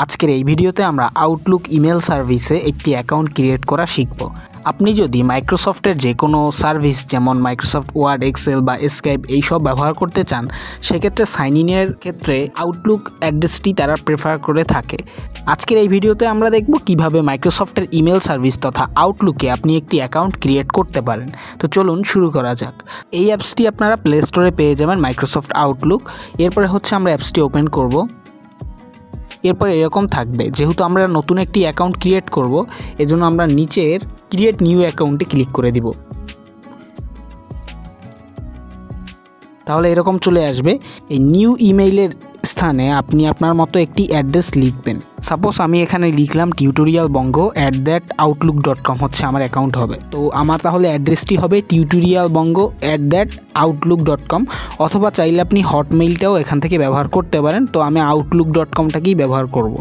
আজকের এই ভিডিওতে আমরা আউটলুক ইমেল সার্ভিসে একটি অ্যাকাউন্ট ক্রিয়েট করা শিখব। আপনি যদি মাইক্রোসফটের যে কোনো সার্ভিস যেমন মাইক্রোসফট ওয়ার্ড, এক্সেল বা স্কাইপ এইসব ব্যবহার করতে চান, সেক্ষেত্রে সাইন ইনের ক্ষেত্রে আউটলুক অ্যাড্রেসটি তারা প্রেফার করে থাকে। আজকের এই ভিডিওতে আমরা দেখব কিভাবে মাইক্রোসফটের ইমেল সার্ভিস তথা আউটলুকে আপনি একটি অ্যাকাউন্ট ক্রিয়েট করতে পারেন। তো চলুন শুরু করা যাক। এই অ্যাপসটি আপনারা প্লে স্টোরে পেয়ে যাবেন, মাইক্রোসফট আউটলুক। এরপরে হচ্ছে আমরা অ্যাপসটি ওপেন করব। এরপর এরকম থাকবে, যেহেতু আমরা নতুন একটি অ্যাকাউন্ট ক্রিয়েট করব, এজন্য আমরা নিচের ক্রিয়েট নিউ অ্যাকাউন্টে ক্লিক করে দিব। তাহলে এরকম চলে আসবে। এই নিউ ইমেইলের স্থানে আপনি আপনার মতো একটি অ্যাড্রেস লিখবেন। সাপোজ আমি এখানে লিখলাম tutorialbongo@outlook.com হচ্ছে আমার অ্যাকাউন্ট হবে। তো আমার তাহলে অ্যাড্রেসটি হবে tutorialbongo@outlook.com, অথবা চাইলে আপনি হটমেইলটাও এখান থেকে ব্যবহার করতে পারেন। তো আমি outlook.com-টাকেই ব্যবহার করব।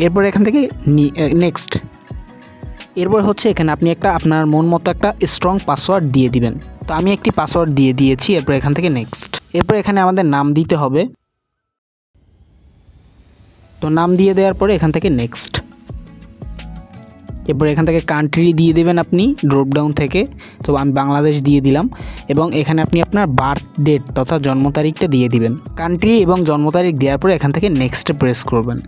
এরপর এখান থেকে নেক্সট। এরপর হচ্ছে এখানে আপনি আপনার মন মতো একটা স্ট্রং পাসওয়ার্ড দিয়ে দিবেন। তো আমি একটি পাসওয়ার্ড দিয়ে দিয়েছি। এরপর এখান থেকে নেক্সট। এরপর এখানে আমাদের নাম দিতে হবে। তো নাম দিয়ে দেওয়ার পরে এখান থেকে নেক্সট। এরপর এখান থেকে কান্ট্রি দিয়ে দেবেন আপনি ড্রপডাউন থেকে। তো আমি বাংলাদেশ দিয়ে দিলাম, এবং এখানে আপনি আপনার বার্থ ডেট তথা জন্ম তারিখটা দিয়ে দিবেন। কান্ট্রি এবং জন্ম তারিখ দেওয়ার পরে এখান থেকে নেক্সটে প্রেস করবেন।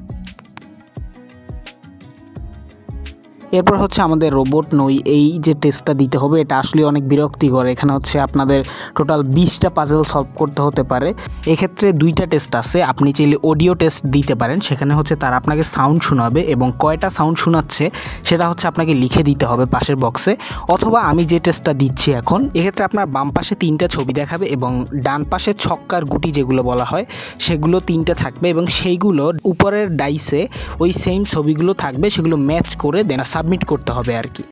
এরপর হচ্ছে আমাদের রোবট নই এই যে টেস্টটা দিতে হবে। এটা আসলে অনেক বিরক্তিকর। এখানে হচ্ছে আপনাদের টোটাল 20টা পাজেল সলভ করতে হতে পারে। এক্ষেত্রে 2টা টেস্ট আছে। আপনি চাইলে অডিও টেস্ট দিতে পারেন, সেখানে হচ্ছে তারা আপনাকে সাউন্ড শোনাবে, এবং কয়টা সাউন্ড শোনাচ্ছে সেটা হচ্ছে আপনাকে লিখে দিতে হবে পাশের বক্সে। অথবা আমি যে টেস্টটা দিচ্ছি এখন, এক্ষেত্রে আপনার বাম পাশে 3টা ছবি দেখাবে, এবং ডান পাশে ছক্কার গুটি যেগুলো বলা হয় সেগুলো 3টে থাকবে, এবং সেইগুলো উপরের ডাইসে ওই সেম ছবিগুলো থাকবে। সেগুলো ম্যাচ করে দেন সাবমিট করতে হবে আর কি।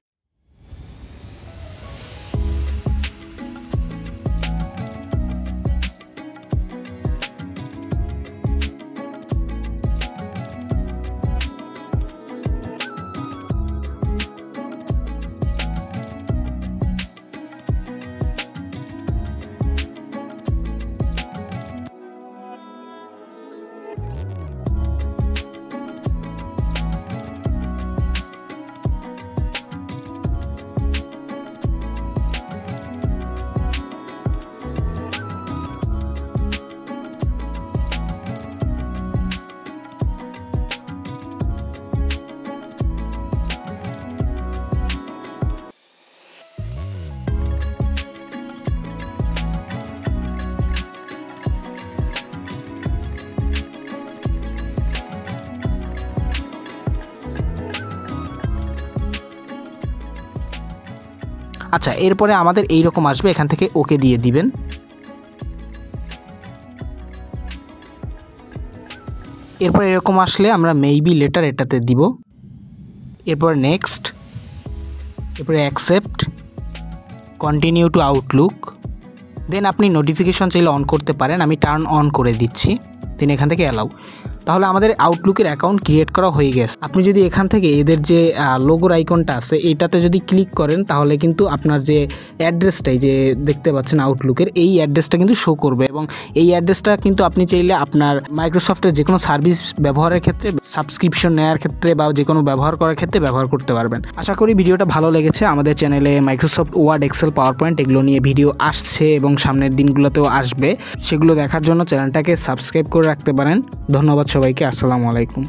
আচ্ছা, এরপরে আমাদের এই রকম আসবে। এখান থেকে ওকে দিয়ে দিবেন। এরপর এরকম আসলে আমরা মেবি লেটার এটাতে দিব। এরপর নেক্সট। এরপরে অ্যাকসেপ্ট, কন্টিনিউ টু আউটলুক। দেন আপনি নোটিফিকেশন চাইলে অন করতে পারেন, আমি টার্ন অন করে দিচ্ছি। দেন এখান থেকে অ্যালাউ। তাহলে আমাদের আউটলুকের অ্যাকাউন্ট ক্রিয়েট করা হয়ে গেছে। আপনি যদি এখান থেকে এদের যে লোগোর আইকনটা আছে এটাতে যদি ক্লিক করেন, তাহলে কিন্তু আপনার যে অ্যাড্রেসটাই যে দেখতে পাচ্ছেন আউটলুকের, এই অ্যাড্রেসটা কিন্তু শো করবে, এবং এই অ্যাড্রেসটা কিন্তু আপনি চাইলে আপনার মাইক্রোসফটের যে কোনো সার্ভিস ব্যবহারের ক্ষেত্রে, সাবস্ক্রিপশন নেওয়ার ক্ষেত্রে বা যে কোনো ব্যবহার করার ক্ষেত্রে ব্যবহার করতে পারবেন। আশা করি ভিডিওটা ভালো লেগেছে। আমাদের চ্যানেলে Microsoft Word, Excel, PowerPoint এগুলো নিয়ে ভিডিও আসছে, এবং সামনের দিনগুলোতেও আসবে। সেগুলো দেখার জন্য চ্যানেলটাকে সাবস্ক্রাইব করে রাখতে পারেন। ধন্যবাদ সবাইকে। আসসালামু আলাইকুম।